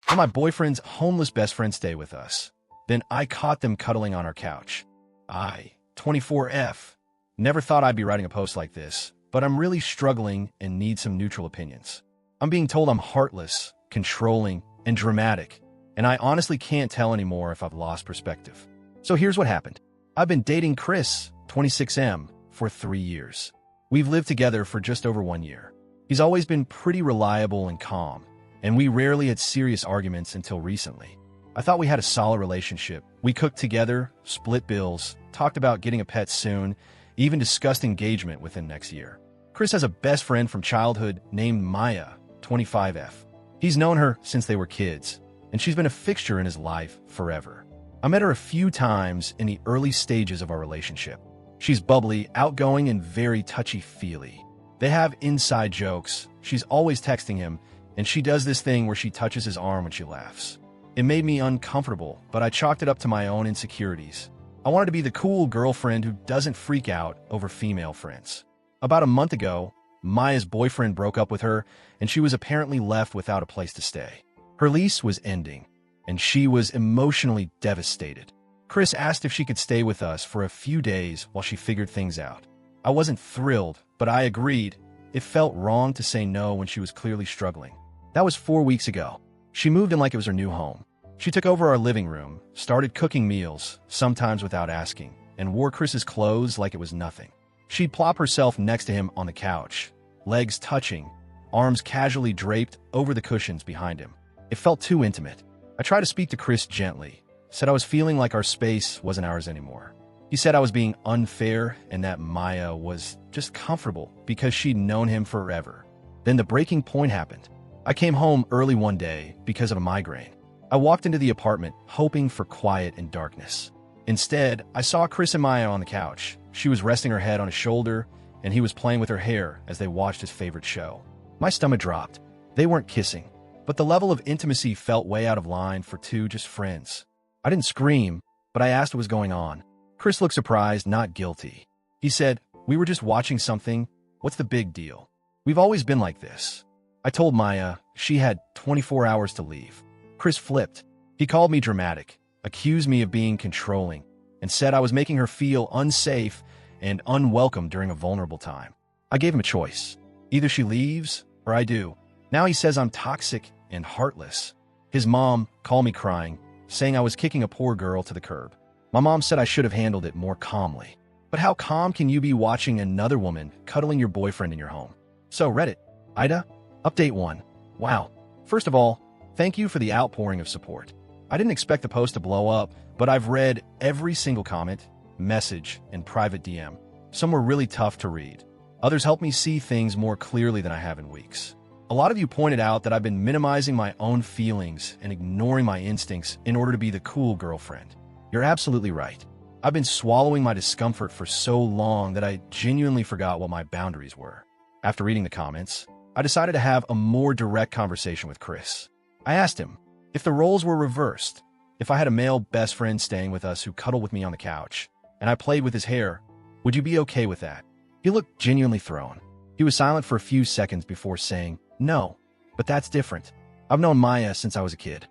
Let my boyfriend's homeless best friend stay with us. Then I caught them cuddling on our couch. 24F. Never thought I'd be writing a post like this, but I'm really struggling and need some neutral opinions. I'm being told I'm heartless, controlling, and dramatic, and I honestly can't tell anymore if I've lost perspective. So here's what happened. I've been dating Chris, 26M, for 3 years. We've lived together for just over 1 year. He's always been pretty reliable and calm, and we rarely had serious arguments until recently. I thought we had a solid relationship. We cooked together, split bills, talked about getting a pet soon, even discussed engagement within next year. Chris has a best friend from childhood named Maya, 25F. He's known her since they were kids, and she's been a fixture in his life forever. I met her a few times in the early stages of our relationship. She's bubbly, outgoing, and very touchy-feely. They have inside jokes. She's always texting him, and she does this thing where she touches his arm when she laughs. It made me uncomfortable, but I chalked it up to my own insecurities. I wanted to be the cool girlfriend who doesn't freak out over female friends. About a month ago, Maya's boyfriend broke up with her, and she was apparently left without a place to stay. Her lease was ending, and she was emotionally devastated. Chris asked if she could stay with us for a few days while she figured things out. I wasn't thrilled, but I agreed. It felt wrong to say no when she was clearly struggling. That was 4 weeks ago. She moved in like it was her new home. She took over our living room, started cooking meals, sometimes without asking, and wore Chris's clothes like it was nothing. She'd plop herself next to him on the couch, legs touching, arms casually draped over the cushions behind him. It felt too intimate. I tried to speak to Chris gently, said I was feeling like our space wasn't ours anymore. He said I was being unfair and that Maya was just comfortable because she'd known him forever. Then the breaking point happened. I came home early one day because of a migraine. I walked into the apartment hoping for quiet and darkness. Instead, I saw Chris and Maya on the couch. She was resting her head on his shoulder, and he was playing with her hair as they watched his favorite show. My stomach dropped. They weren't kissing, but the level of intimacy felt way out of line for two just friends. I didn't scream, but I asked what was going on. Chris looked surprised, not guilty. He said, "We were just watching something. What's the big deal? We've always been like this." I told Maya she had 24 hours to leave. Chris flipped. He called me dramatic, accused me of being controlling, and said I was making her feel unsafe and unwelcome during a vulnerable time. I gave him a choice. Either she leaves or I do. Now he says I'm toxic and heartless. His mom called me crying, saying I was kicking a poor girl to the curb. My mom said I should have handled it more calmly. But how calm can you be watching another woman cuddling your boyfriend in your home? So Reddit, Ida, Update 1. Wow. First of all, thank you for the outpouring of support. I didn't expect the post to blow up, but I've read every single comment, message, and private DM. Some were really tough to read. Others helped me see things more clearly than I have in weeks. A lot of you pointed out that I've been minimizing my own feelings and ignoring my instincts in order to be the cool girlfriend. You're absolutely right. I've been swallowing my discomfort for so long that I genuinely forgot what my boundaries were. After reading the comments, I decided to have a more direct conversation with Chris. I asked him, if the roles were reversed, if I had a male best friend staying with us who cuddled with me on the couch, and I played with his hair, would you be okay with that? He looked genuinely thrown. He was silent for a few seconds before saying, no, but that's different. I've known Maya since I was a kid.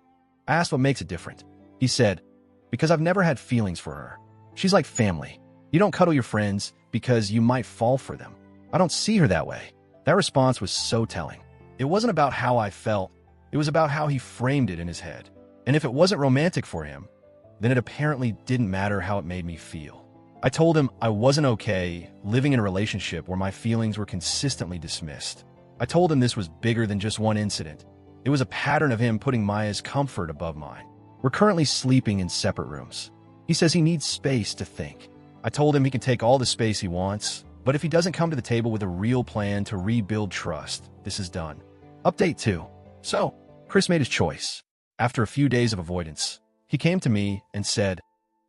I asked what makes it different. He said, because I've never had feelings for her. She's like family. You don't cuddle your friends because you might fall for them. I don't see her that way. That response was so telling. It wasn't about how I felt. It was about how he framed it in his head. And if it wasn't romantic for him, then it apparently didn't matter how it made me feel. I told him I wasn't okay living in a relationship where my feelings were consistently dismissed. I told him this was bigger than just one incident. It was a pattern of him putting Maya's comfort above mine. We're currently sleeping in separate rooms. He says he needs space to think. I told him he can take all the space he wants, but if he doesn't come to the table with a real plan to rebuild trust, this is done. Update 2. So, Chris made his choice. After a few days of avoidance, he came to me and said,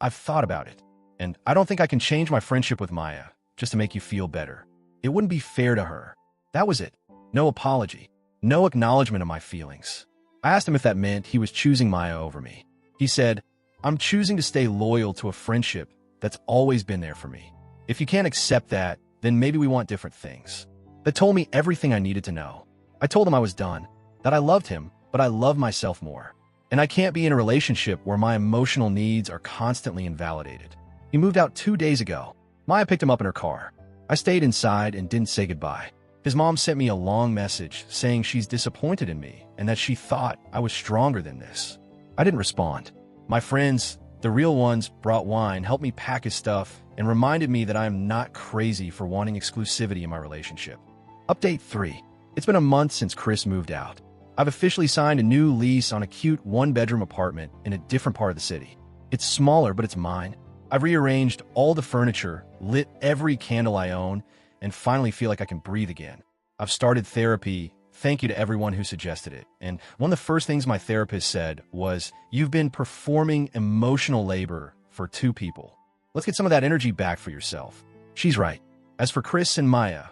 I've thought about it, and I don't think I can change my friendship with Maya just to make you feel better. It wouldn't be fair to her. That was it. No apology. No acknowledgement of my feelings. I asked him if that meant he was choosing Maya over me. He said, I'm choosing to stay loyal to a friendship that's always been there for me. If you can't accept that, then maybe we want different things. That told me everything I needed to know. I told him I was done, that I loved him, but I love myself more. And I can't be in a relationship where my emotional needs are constantly invalidated. He moved out 2 days ago. Maya picked him up in her car. I stayed inside and didn't say goodbye. His mom sent me a long message saying she's disappointed in me and that she thought I was stronger than this. I didn't respond. My friends, the real ones, brought wine, helped me pack his stuff, and reminded me that I am not crazy for wanting exclusivity in my relationship. Update 3. It's been a month since Chris moved out. I've officially signed a new lease on a cute one-bedroom apartment in a different part of the city. It's smaller, but it's mine. I've rearranged all the furniture, lit every candle I own, and finally feel like I can breathe again. I've started therapy. Thank you to everyone who suggested it. And one of the first things my therapist said was, "You've been performing emotional labor for 2 people. Let's get some of that energy back for yourself." She's right. As for Chris and Maya,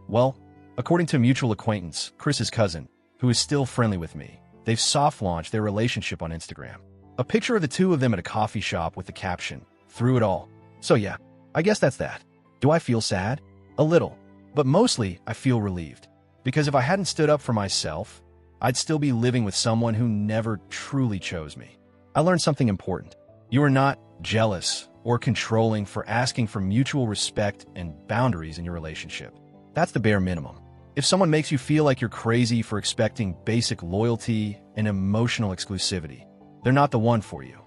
well, according to a mutual acquaintance, Chris's cousin, who is still friendly with me, they've soft-launched their relationship on Instagram. A picture of the 2 of them at a coffee shop with the caption, "Through it all." So yeah, I guess that's that. Do I feel sad? A little. But mostly, I feel relieved. Because if I hadn't stood up for myself, I'd still be living with someone who never truly chose me. I learned something important. You are not jealous or controlling for asking for mutual respect and boundaries in your relationship. That's the bare minimum. If someone makes you feel like you're crazy for expecting basic loyalty and emotional exclusivity, they're not the one for you.